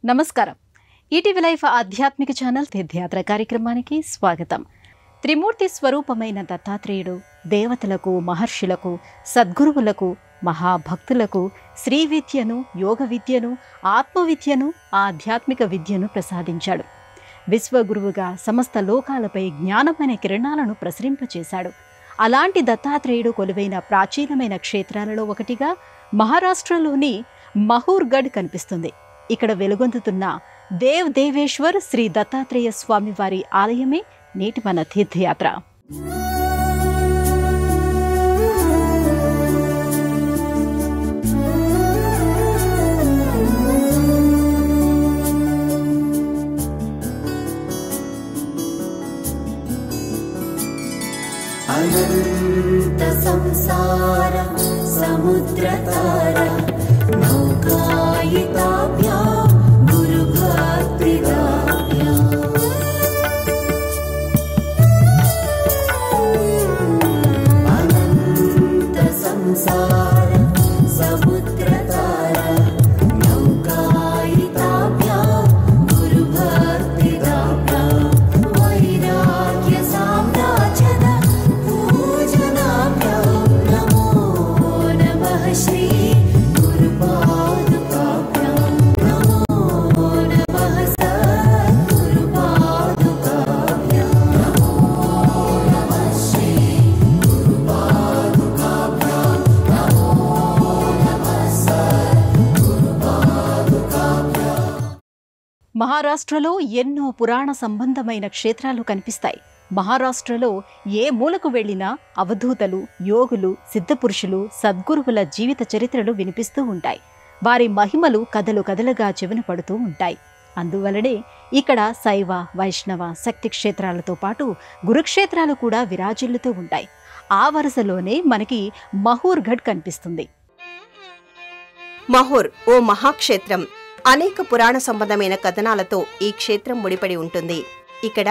నమస్కారం. ETV life ఆధ్యాత్మిక channel తీర్థయాత్ర కార్యక్రమానికి స్వాగతం. త్రిమూర్తి స్వరూపమైన దత్తాత్రేయుడు దేవతలకు, మహర్షులకు, సద్గురువులకు, మహాభక్తులకు శ్రీ విద్యను, యోగ విద్యను, ఆత్మవిద్యను, ఆధ్యాత్మిక విద్యను ప్రసాదించాడు. విశ్వగురువుగా సమస్త లోకాలపై జ్ఞానమైన కిరణాలను ప్రసరింపచేశాడు. అలాంటి దత్తాత్రేయుడు కొలువైన ప్రాచీనమైన క్షేత్రాలలో ఒకటిగా మహారాష్ట్రలోని మహూర్గఢ్ కనిపిస్తుంది. ఇక్కడ వెలుగొందుతున్న దేవ్ దేవేశ్వర్ శ్రీ దత్తాత్రేయ స్వామి వారి ఆలయమే నేటి మన తీర్థయాత్ర. అనంత సంసార సముద్రతార నౌకాయితాభ్యా గురుభక్తిదాభ్యా అనంత సంసార సముద్రతార నౌకాయితాభ్యా గురుభక్తిదాభ్యా వైరాగ్య సామ్రాజ్యద పూజనాభ్యా నమో నమః శ్రీ మహారాష్ట్రలో ఎన్నో పురాణ సంబంధమైన క్షేత్రాలు కనిపిస్తాయి. మహారాష్ట్రలో ఏ మూలకు వెళ్లినా అవధూతలు, యోగులు, సిద్ధపురుషులు, సద్గురువుల జీవిత చరిత్రలు వినిపిస్తూ ఉంటాయి. వారి మహిమలు కథలు కథలుగా చెవిన పడుతూ ఉంటాయి. అందువలనే ఇక్కడ శైవ, వైష్ణవ, శక్తి క్షేత్రాలతో పాటు గురుక్షేత్రాలు కూడా విరాజిల్లుతూ ఉంటాయి. ఆ వరుసలోనే మనకి మహూర్గఢ్ కనిపిస్తుంది. మహూర్ ఓ మహాక్షేత్రం. అనేక పురాణ సంబంధమైన కథనాలతో ఈ క్షేత్రం ముడిపడి ఉంటుంది. ఇక్కడ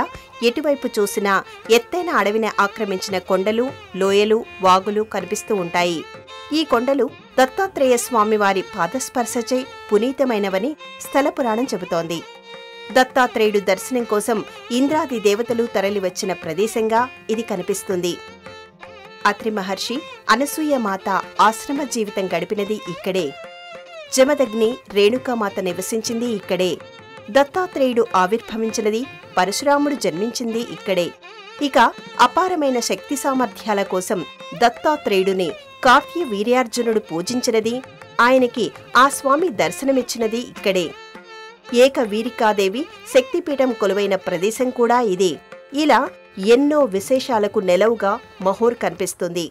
ఎటువైపు చూసినా ఎత్తైన అడవిని ఆక్రమించిన కొండలు, లోయలు, వాగులు కనిపిస్తూ ఉంటాయి. ఈ కొండలు దత్తాత్రేయ స్వామివారి పాదస్పర్శచే పునీతమైనవని స్థల పురాణం చెబుతోంది. దత్తాత్రేయుడు దర్శనం కోసం ఇంద్రాది దేవతలు తరలివచ్చిన ప్రదేశంగా ఇది కనిపిస్తుంది. అత్రి మహర్షి, అనసూయమాత ఆశ్రమ జీవితం గడిపినది ఇక్కడే. జమదగ్ని, రేణుకామాత నివసించింది ఇక్కడే. దత్తాత్రేయుడు ఆవిర్భవించినది, పరశురాముడు జన్మించింది ఇక్కడే. ఇక అపారమైన శక్తి సామర్థ్యాల కోసం దత్తాత్రేయుడిని కార్తీ వీర్యార్జునుడు పూజించినది, ఆయనకి ఆ స్వామి దర్శనమిచ్చినది ఇక్కడే. ఏకవీరికాదేవి శక్తిపీఠం కొలువైన ప్రదేశం కూడా ఇదే. ఇలా ఎన్నో విశేషాలకు నెలవుగా మహూర్ కనిపిస్తుంది.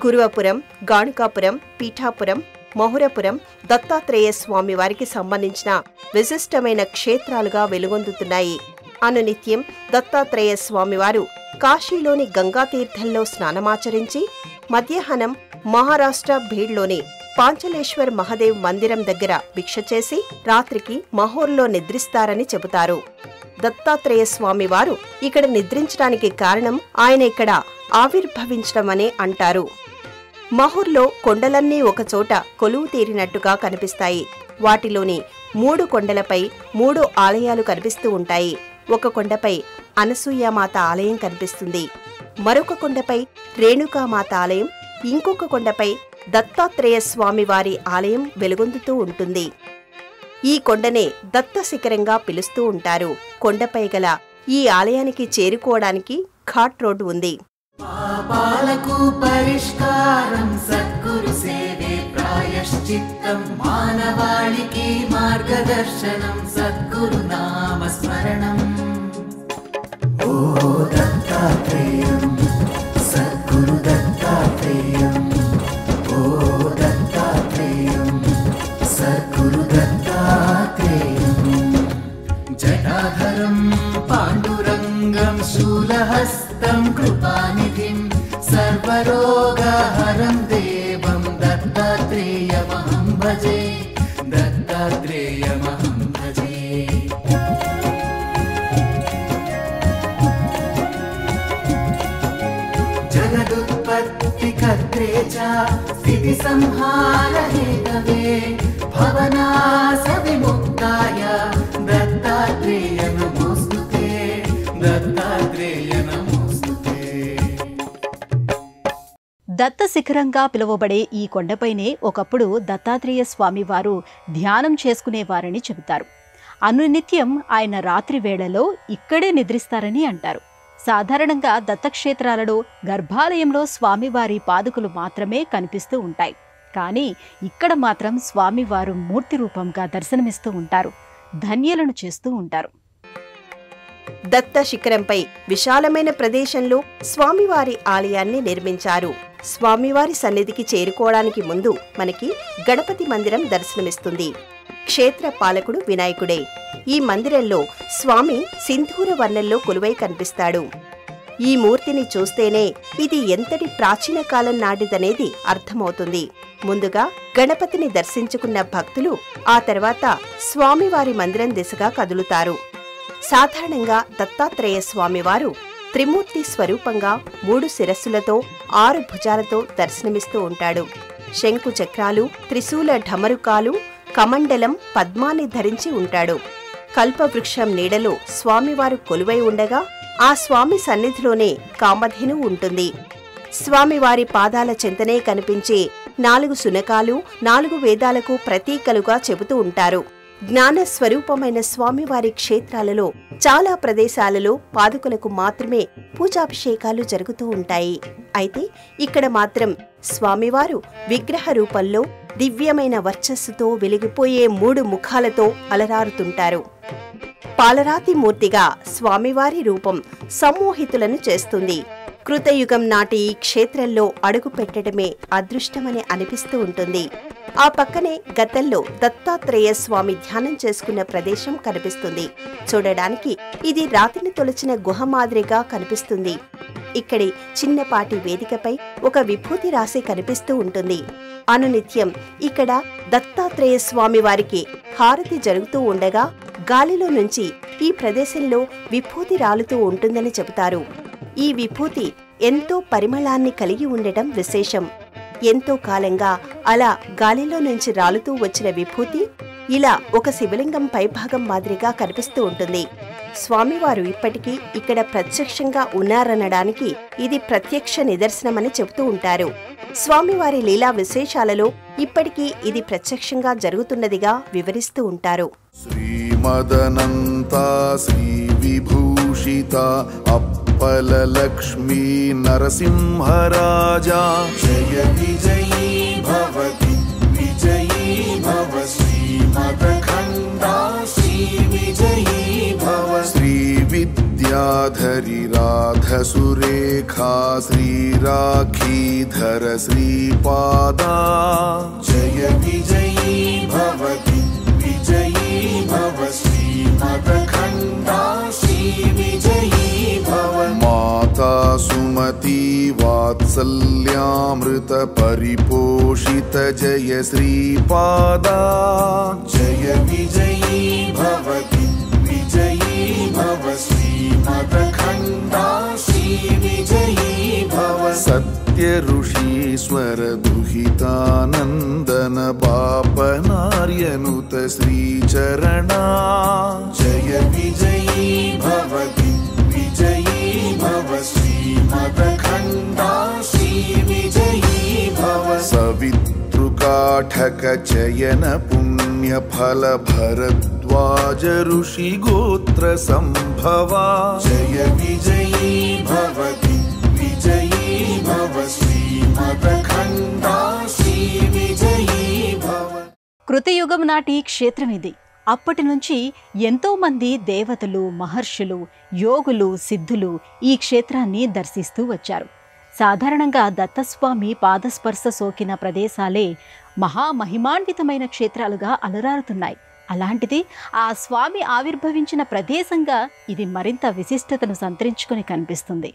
కురువపురం, గాణుకాపురం, పీఠాపురం, మహురపురం దత్తాత్రేయ స్వామి వారికి సంబంధించిన విశిష్టమైన క్షేత్రాలుగా వెలుగొందుతున్నాయి. అనునిత్యం దత్తాత్రేయ స్వామివారు కాశీలోని గంగాతీర్థంలో స్నానమాచరించి మధ్యాహ్నం మహారాష్ట్ర భీడ్లోని పాంచలేశ్వర్ మహాదేవ్ మందిరం దగ్గర భిక్ష చేసి రాత్రికి మహూర్లో నిద్రిస్తారని చెబుతారు. దత్తాత్రేయ స్వామివారు ఇక్కడ నిద్రించడానికి కారణం ఆయన ఇక్కడ ఆవిర్భవించడమనే అంటారు. మహూర్లో కొండలన్నీ ఒకచోట కొలువు తీరినట్టుగా కనిపిస్తాయి. వాటిలోని 3 కొండలపై 3 ఆలయాలు కనిపిస్తూ ఉంటాయి. ఒక కొండపై అనసూయమాత ఆలయం కనిపిస్తుంది. మరొక కొండపై రేణుకామాత ఆలయం, ఇంకొక కొండపై దత్తాత్రేయ స్వామి వారి ఆలయం వెలుగొందుతూ ఉంటుంది. ఈ కొండనే దత్త శిఖరంగా పిలుస్తూ ఉంటారు. కొండపై గల ఈ ఆలయానికి చేరుకోవడానికి ఘాట్ రోడ్డు ఉంది. పాపాలకు పరిష్కారం సద్గురు సేవే ప్రాయశ్చిత్తం, మానవాళికి మార్గదర్శనం సద్గురు నామ స్మరణం. ఓ దత్తాత్రేయం సద్గురు దత్తాత్రేయం, ఓ దత్తాత్రేయం సద్గురు దత్తాత్రేయం. జటాధరం పాండురంగం శూలహస్తం కృపానిధిం సర్వరోగహరం దేవం దత్తాత్రేయమహం భజే, దత్తాత్రేయమహం భజే. జగదుత్పత్తికర్త్రే చ స్థితి సంహార హేతవే భవనాశ విముక్తాయ దత్తాత్రేయ నమోస్తుతే, దత్తాత్రేయ నమోస్తుతే. దత్త శిఖరంగా పిలువబడే ఈ కొండపైనే ఒకప్పుడు దత్తాత్రేయ స్వామివారు ధ్యానం చేసుకునేవారని చెబుతారు. అనునిత్యం ఆయన రాత్రి వేళలో ఇక్కడే నిద్రిస్తారని అంటారు. సాధారణంగా దత్తక్షేత్రాలలో గర్భాలయంలో స్వామివారి పాదుకలు మాత్రమే కనిపిస్తూ ఉంటాయి. కానీ ఇక్కడ మాత్రం స్వామివారు మూర్తి రూపంగా దర్శనమిస్తూ ఉంటారు, ధన్యులను చేస్తూ ఉంటారు. దత్త శిఖరంపై విశాలమైన ప్రదేశంలో స్వామివారి ఆలయాన్ని నిర్మించారు. స్వామివారి సన్నిధికి చేరుకోవడానికి ముందు మనకి గణపతి మందిరం దర్శనమిస్తుంది. క్షేత్ర పాలకుడు వినాయకుడే. ఈ మందిరంలో స్వామి సింధూర వర్ణంలో కొలువై కనిపిస్తాడు. ఈ మూర్తిని చూస్తేనే ఇది ఎంతటి ప్రాచీన కాలం నాటిదనేది అర్థమవుతుంది. ముందుగా గణపతిని దర్శించుకున్న భక్తులు ఆ తర్వాత స్వామివారి మందిరం దిశగా కదులుతారు. సాధారణంగా దత్తాత్రేయ స్వామివారు త్రిమూర్తి స్వరూపంగా 3 శిరస్సులతో 6 భుజాలతో దర్శనమిస్తూ ఉంటాడు. శంకు చక్రాలు, త్రిశూల ఢమరుకాలు, కమండలం, పద్మాన్ని ధరించి ఉంటాడు. కల్పవృక్షం నీడలో స్వామివారు కొలువై ఉండగా ఆ స్వామి సన్నిధిలోనే కామధేను ఉంటుంది. స్వామివారి పాదాల చెంతనే కనిపించే 4 శునకాలు 4 వేదాలకు ప్రతీకలుగా చెబుతూ ఉంటారు. జ్ఞాన స్వరూపమైన స్వామివారి క్షేత్రాలలో చాలా ప్రదేశాలలో పాదుకలకు మాత్రమే పూజాభిషేకాలు జరుగుతూ ఉంటాయి. అయితే ఇక్కడ మాత్రం స్వామివారు విగ్రహ రూపంలో దివ్యమైన వర్చస్సుతో వెలిగిపోయే 3 ముఖాలతో అలరారుతుంటారు. పాలరాతి మూర్తిగా స్వామివారి రూపం సమ్మోహితులను చేస్తుంది. కృతయుగం నాటి ఈ క్షేత్రంలో అడుగు పెట్టడమే అదృష్టమని అనిపిస్తూ ఉంటుంది. ఆ పక్కనే గతంలో దత్తాత్రేయ స్వామి ధ్యానం చేసుకున్న ప్రదేశం కనిపిస్తుంది. చూడడానికి ఇది రాతిని తొలచిన గుహ మాదిరిగా కనిపిస్తుంది. ఇక్కడి చిన్నపాటి వేదికపై ఒక విభూతి రాశి కనిపిస్తూ ఉంటుంది. అనునిత్యం ఇక్కడ దత్తాత్రేయ స్వామి వారికి హారతి జరుగుతూ ఉండగా గాలిలో నుంచి ఈ ప్రదేశంలో విభూతి రాలుతూ ఉంటుందని చెబుతారు. ఈ విభూతి ఎంతో పరిమళాన్ని కలిగి ఉండటం విశేషం. ఎంతో కాలంగా అలా గాలిలో నుంచి రాలుతూ వచ్చిన విభూతి ఇలా ఒక శివలింగం పైభాగం మాదిరిగా కనిపిస్తూ ఉంటుంది. స్వామివారు ఇప్పటికీ ఇక్కడ ప్రత్యక్షంగా ఉన్నారనడానికి ఇది ప్రత్యక్ష నిదర్శనమని చెబుతూ ఉంటారు. స్వామివారి లీలా విశేషాలలో ఇప్పటికీ ఇది ప్రత్యక్షంగా జరుగుతున్నదిగా వివరిస్తూ ఉంటారు. శ్రీమదనంతా శ్రీ విభూషిత అప్పలలక్ష్మీ నరసింహరాజా జయ విజయీ భవతి విజయీ భవ శ్రీమదఖండా శ్రీ విజయీ భవ శ్రీ విద్యాధరి రాధసురేఖా శ్రీరాఖీధర శ్రీపాదా జయ విజయీ భవతి విజయీ భవ శ్రీమదఖండా శ్రీ విజయీ భవ మాతా సుమతి వాత్సల్యామృత పరిపోషిత జయ శ్రీపాదా జయ విజయీ భవతి విజయీ భవ శ్రీమదఖండా శ్రీ విజయీ భవ సత్య ఋషీశ్వర దుహితానందన బాపనార్యనుత శ్రీచరణా జయ విజయీ భవతి విజయీ భవ శ్రీమదఖండా శ్రీ విజయీ सवितृकाठक चयन पुण्य फल भरद्वाज ऋषि गोत्र संभवा जय विजयी भवति विजयी भव श्रीमदखण्डा श्री विजयी भव. కృతయుగం నాటి క్షేత్రం ఇది. అప్పటి నుంచి ఎంతో మంది దేవతలు, మహర్షులు, యోగులు, సిద్ధులు ఈ క్షేత్రాన్ని దర్శిస్తూ వచ్చారు. సాధారణంగా దత్తస్వామి పాదస్పర్శ సోకిన ప్రదేశాలే మహామహిమాన్వితమైన క్షేత్రాలుగా అలరారుతున్నాయి. అలాంటిది ఆ స్వామి ఆవిర్భవించిన ప్రదేశంగా ఇది మరింత విశిష్టతను సంతరించుకుని కనిపిస్తుంది.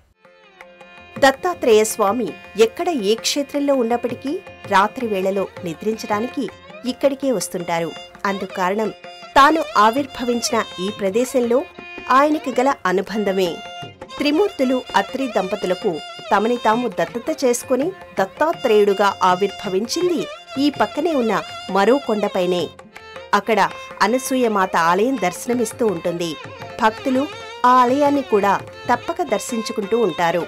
దత్తాత్రేయ స్వామి ఎక్కడ ఏ క్షేత్రంలో ఉన్నప్పటికీ రాత్రి వేళలో నిద్రించడానికి ఇక్కడికే వస్తుంటారు. అందుకు కారణం తాను ఆవిర్భవించిన ఈ ప్రదేశంలో ఆయనకి గల అనుబంధమే. త్రిమూర్తులు అత్రి దంపతులకు తమని తాము దత్తత చేసుకుని దత్తాత్రేయుడుగా ఆవిర్భవించింది ఈ పక్కనే ఉన్న మరో కొండపైనే. అక్కడ అనసూయమాత ఆలయం దర్శనమిస్తూ ఉంటుంది. భక్తులు ఆ ఆలయాన్ని కూడా తప్పక దర్శించుకుంటూ ఉంటారు.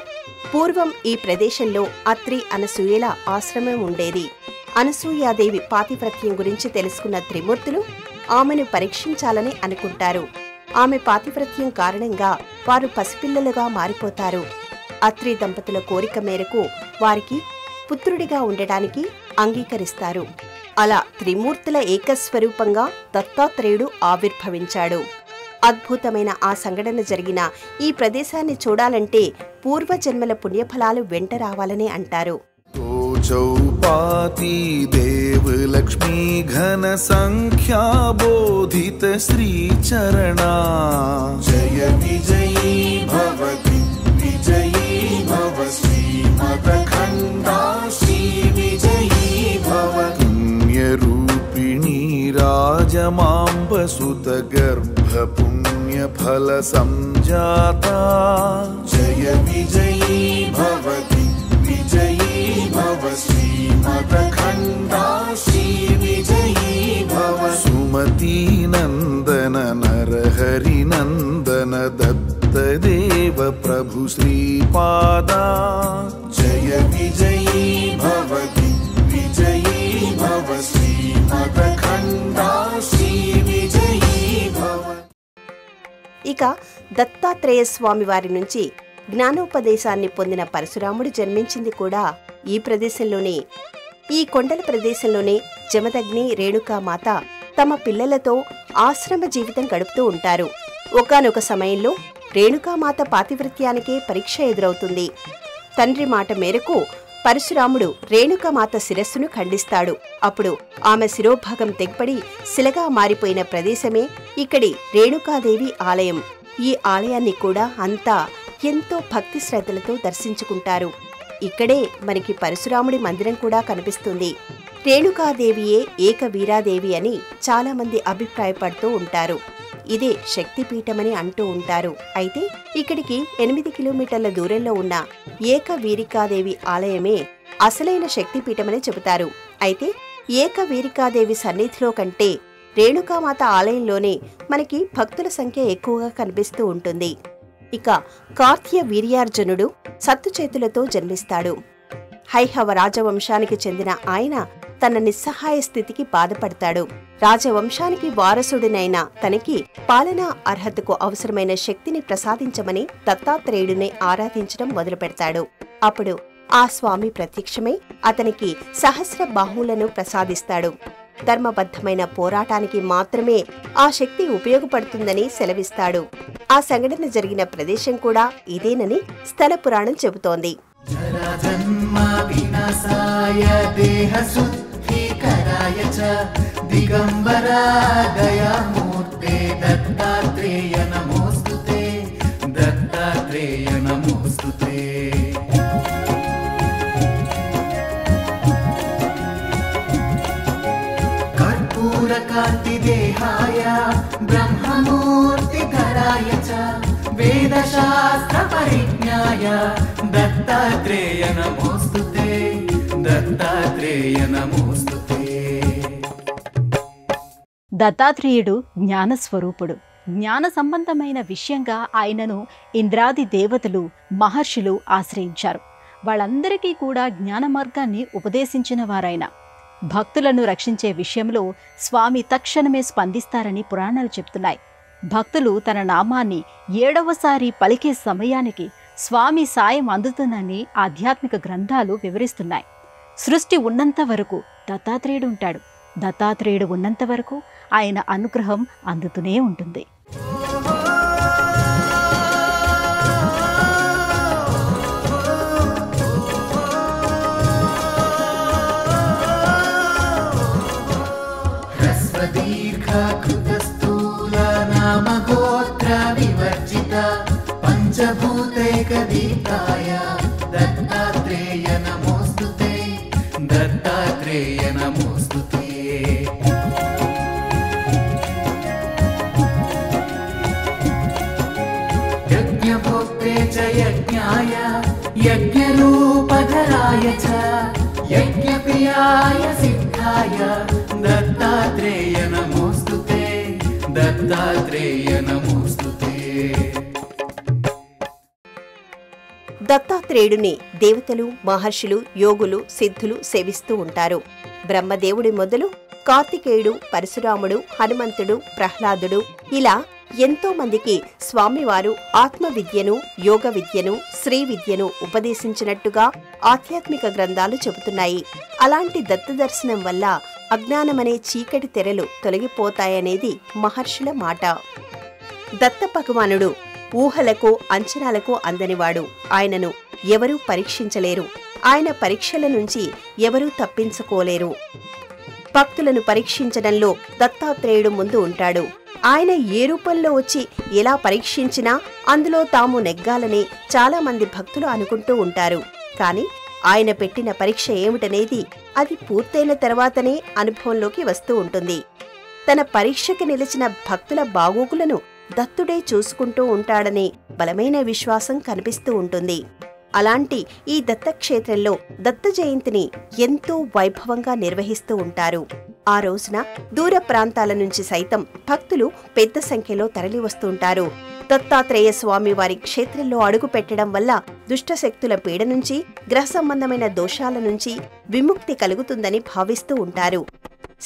పూర్వం ఈ ప్రదేశంలో అత్రి అనసూయల ఆశ్రమం ఉండేది. అనసూయాదేవి పాతివ్రత్యం గురించి తెలుసుకున్న త్రిమూర్తులు ఆమెను పరీక్షించాలని అనుకుంటారు. ఆమె పాతివ్రత్యం కారణంగా వారు పసిపిల్లలుగా మారిపోతారు. అత్రి దంపతుల కోరిక మేరకు వారికి పుత్రుడిగా ఉండటానికి అంగీకరిస్తారు. అలా త్రిమూర్తుల ఏకస్వరూపంగా దత్తాత్రేయుడు ఆవిర్భవించాడు. అద్భుతమైన ఆ సంఘటన జరిగిన ఈ ప్రదేశాన్ని చూడాలంటే పూర్వజన్మల పుణ్యఫలాలు వెంట రావాలని అంటారు. चौपाती देव लक्ष्मी घन संख्या बोधित श्री चरणा जय विजयी भवति विजयी भव श्रीमदखण्डा श्री विजयी भव. पुण्य रूपिणी राजमाम्ब सुत गर्भ पुण्य फल संजाता जय विजयी भवति विजयी भव श्रीमदखण्डा श्री विजयी भव. सुमती नंदन नरहरि नंदन दत्तदेव प्रभु श्रीपादा जय विजयी भवति विजयी भव श्रीमदखण्डा श्री विजयी भव. ఇక దత్తాత్రేయ స్వామి వారి నుంచి జ్ఞానోపదేశాన్ని పొందిన పరశురాముడు జన్మించింది కూడా ఈ ప్రదేశంలోనే. ఈ కొండల ప్రదేశంలోనే జమదగ్ని రేణుకామాత తమ పిల్లలతో ఆశ్రమ జీవితం గడుపుతూ ఉంటారు. ఒకానొక సమయంలో రేణుకామాత పాతివ్రత్యానికే పరీక్ష ఎదురవుతుంది. తండ్రి మాట మేరకు పరశురాముడు రేణుకామాత శిరస్సును ఖండిస్తాడు. అప్పుడు ఆమె శిరోభాగం తెగ్పడి శిలగా మారిపోయిన ప్రదేశమే ఇక్కడి రేణుకాదేవి ఆలయం. ఈ ఆలయాన్ని కూడా అంతా ఎంతో భక్తి శ్రద్ధలతో దర్శించుకుంటారు. ఇక్కడే మనకి పరశురాముడి మందిరం కూడా కనిపిస్తుంది. రేణుకాదేవియే ఏకవీరాదేవి అని చాలా మంది అభిప్రాయపడుతూ ఉంటారు. ఇదే శక్తిపీఠమని అంటూ ఉంటారు. అయితే ఇక్కడికి 8 కిలోమీటర్ల దూరంలో ఉన్న ఏకవీరికాదేవి ఆలయమే అసలైన శక్తిపీఠమని చెబుతారు. అయితే ఏకవీరికాదేవి సన్నిధిలో కంటే రేణుకామాత ఆలయంలోనే మనకి భక్తుల సంఖ్య ఎక్కువగా కనిపిస్తూ ఉంటుంది. ఇక కార్త్య వీర్యార్జునుడు సత్తు చేతులతో జన్మిస్తాడు. హైహవ రాజవంశానికి చెందిన ఆయన తన నిస్సహాయ స్థితికి బాధపడతాడు. రాజవంశానికి వారసుడినైన తనకి పాలనా అర్హతకు అవసరమైన శక్తిని ప్రసాదించమని దత్తాత్రేయుడిని ఆరాధించడం మొదలుపెడతాడు. అప్పుడు ఆ స్వామి ప్రత్యక్షమై అతనికి సహస్ర బాహువులను ప్రసాదిస్తాడు. ధర్మబద్ధమైన పోరాటానికి మాత్రమే ఆ శక్తి ఉపయోగపడుతుందని సెలవిస్తాడు. ఆ సంఘటన జరిగిన ప్రదేశం కూడా ఇదేనని స్థల పురాణం చెబుతోంది. దిగంబరా దయామూర్తే దత్తాత్రేయ నమోస్తుతే దత్తాత్రేయ నమోస్తుతే. कर्पूरकान्तिदेहाय ब्रह्ममूर्तिधराय च वेदशास्त्रपरिज्ञाय दत्तात्रेय नमोस्तुते दत्तात्रेय नमोस्तुते. దత్తాత్రేయుడు జ్ఞానస్వరూపుడు. జ్ఞాన సంబంధమైన విషయంగా ఆయనను ఇంద్రాది దేవతలు, మహర్షులు ఆశ్రయించారు. వాళ్ళందరికీ కూడా జ్ఞాన మార్గాన్ని ఉపదేశించిన వారాయన. భక్తులను రక్షించే విషయంలో స్వామి తక్షణమే స్పందిస్తారని పురాణాలు చెప్తున్నాయి. భక్తులు తన నామాన్ని 7వసారి పలికే సమయానికి స్వామి సాయం అందుతుందని ఆధ్యాత్మిక గ్రంథాలు వివరిస్తున్నాయి. సృష్టి ఉన్నంత వరకు దత్తాత్రేయుడు ఉంటాడు. దత్తాత్రేయుడు ఉన్నంత వరకు ఆయన అనుగ్రహం అందుతూనే ఉంటుంది. పంచభూతైకదీప్తాయ దత్తాత్రేయ నమోస్తుతే, దత్తాత్రేయ నమోస్తుతే. యజ్ఞభోక్తే చ యజ్ఞాయ యజ్ఞరూపధరాయ చ యజ్ఞప్రియాయ సిద్ధాయ దత్తాత్రేయ నమోస్తుతే, దత్తాత్రేయ నమోస్తుతే. దత్తాత్రేయుడిని దేవతలు, మహర్షులు, యోగులు, సిద్ధులు సేవిస్తూ ఉంటారు. బ్రహ్మదేవుడి మొదలు కార్తికేయుడు, పరశురాముడు, హనుమంతుడు, ప్రహ్లాదుడు ఇలా ఎంతో మందికి స్వామివారు ఆత్మ విద్యను, యోగ విద్యను, శ్రీ విద్యను ఉపదేశించినట్టుగా ఆధ్యాత్మిక గ్రంథాలు చెబుతున్నాయి. అలాంటి దత్త దర్శనం వల్ల అజ్ఞానమనే చీకటి తెరలు తొలగిపోతాయనేది మహర్షుల మాట. దత్త భగవానుడు ఊహలకు, అంచనాలకు అందనివాడు. ఆయనను ఎవరూ పరీక్షించలేరు. ఆయన పరీక్షల నుంచి ఎవరూ తప్పించుకోలేరు. భక్తులను పరీక్షించడంలో దత్తాత్రేయుడు ముందు ఉంటాడు. ఆయన ఏ రూపంలో వచ్చి ఎలా పరీక్షించినా అందులో తాము నెగ్గాలని చాలా మంది భక్తులు అనుకుంటూ ఉంటారు. కాని ఆయన పెట్టిన పరీక్ష ఏమిటనేది అది పూర్తయిన తర్వాతనే అనుభవంలోకి వస్తూ ఉంటుంది. తన పరీక్షకి నిలిచిన భక్తుల బాగోగులను దత్తుడే చూసుకుంటూ ఉంటాడనే బలమైన విశ్వాసం కనిపిస్తూ ఉంటుంది. అలాంటి ఈ దత్తక్షేత్రంలో దత్త జయంతిని ఎంతో వైభవంగా నిర్వహిస్తూ ఉంటారు. ఆ రోజున దూర ప్రాంతాల నుంచి సైతం భక్తులు పెద్ద సంఖ్యలో తరలివస్తుంటారు. దత్తాత్రేయ స్వామి వారి క్షేత్రంలో అడుగు పెట్టడం వల్ల దుష్టశక్తుల పీడ నుంచి, గ్రహ సంబంధమైన దోషాల నుంచి విముక్తి కలుగుతుందని భావిస్తూ ఉంటారు.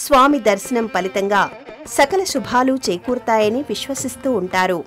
స్వామి దర్శనం ఫలితంగా సకల శుభాలు చేకూరుతాయని విశ్వసిస్తూ ఉంటారు.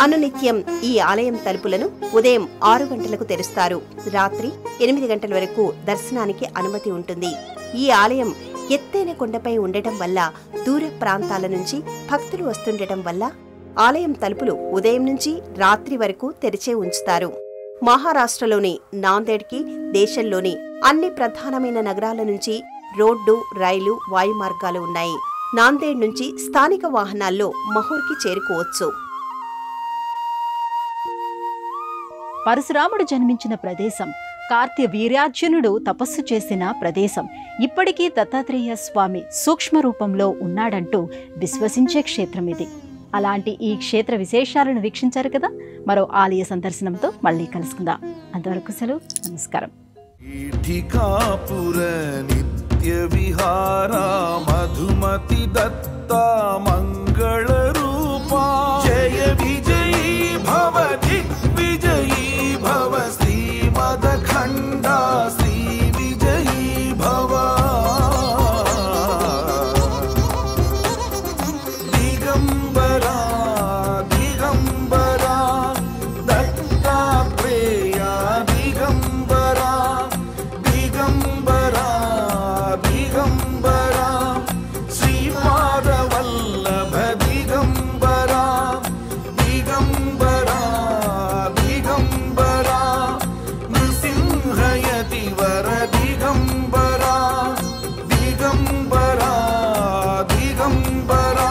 అనునిత్యం ఈ ఆలయం తలుపులను ఉదయం 6 గంటలకు తెరుస్తారు. రాత్రి 8 గంటల వరకు దర్శనానికి అనుమతి ఉంటుంది. ఈ ఆలయం ఎత్తైన కొండపై ఉండటం వల్ల, దూర ప్రాంతాల నుంచి భక్తులు వస్తుండటం వల్ల ఆలయం తలుపులు ఉదయం నుంచి రాత్రి వరకు తెరిచే ఉంచుతారు. మహారాష్ట్రలోని నాందేడ్కి దేశంలోని అన్ని ప్రధానమైన నగరాల నుంచి రోడ్డు, రైలు, వాయు మార్గాలు ఉన్నాయి. నాందేడ్ నుంచి స్థానిక వాహనాల్లో మహూర్కి చేరుకోవచ్చు. పరశురాముడు జన్మించిన ప్రదేశం, కార్త్య వీర్యార్జునుడు తపస్సు చేసిన ప్రదేశం ఇప్పటికీ దత్తాత్రేయ స్వామి సూక్ష్మ రూపంలో ఉన్నాడంటూ విశ్వసించే క్షేత్రం ఇది. అలాంటి ఈ క్షేత్ర విశేషాలను వీక్షించారు కదా. మరో ఆలయ సందర్శనంతో మళ్ళీ కలుసుకుందాం. అంతవరకు సెలవు. నమస్కారం. నిత్య విహార మధుమతి దత్త మంగళ రూప रूपा जय विजयी भव दिग्विजयी भव श्रीमदखण्डा श्री विजयी भव दिगम्बरा दिगम्बरा दत्तात्रेया दिगम्बरा दिगम्बरा दिगम्बरा श्रीपादवल्लभ दिगम्बरा दिगम्बरा दिगम्बरा नृसिंहयतिवर दिगम्बरा दिगम्बरा दिगम्बरा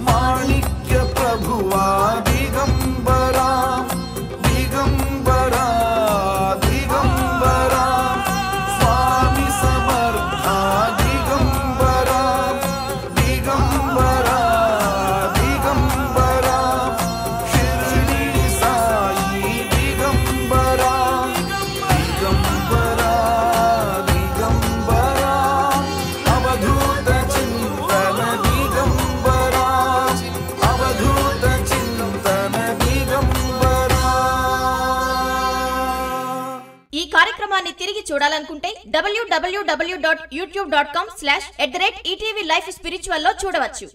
माणिक्य प्रभुवा दिगम्बरा दिगम्बरा दिगम्बरा स्वामी समर्था दिगम्बरा दिगम्बरा दिगम्बरा शिर्डी साई दिगम्बरा दिगम्बरा दिगम्बरा अवधूत चिन्तन दिगम्बरा अवधूत चिन्तन दिगम्बरा ఈ కార్యక్రమాన్ని తిరిగి చూడాలనుకుంటే www.youtube.com/@ETV Life Spiritual లో చూడవచ్చు.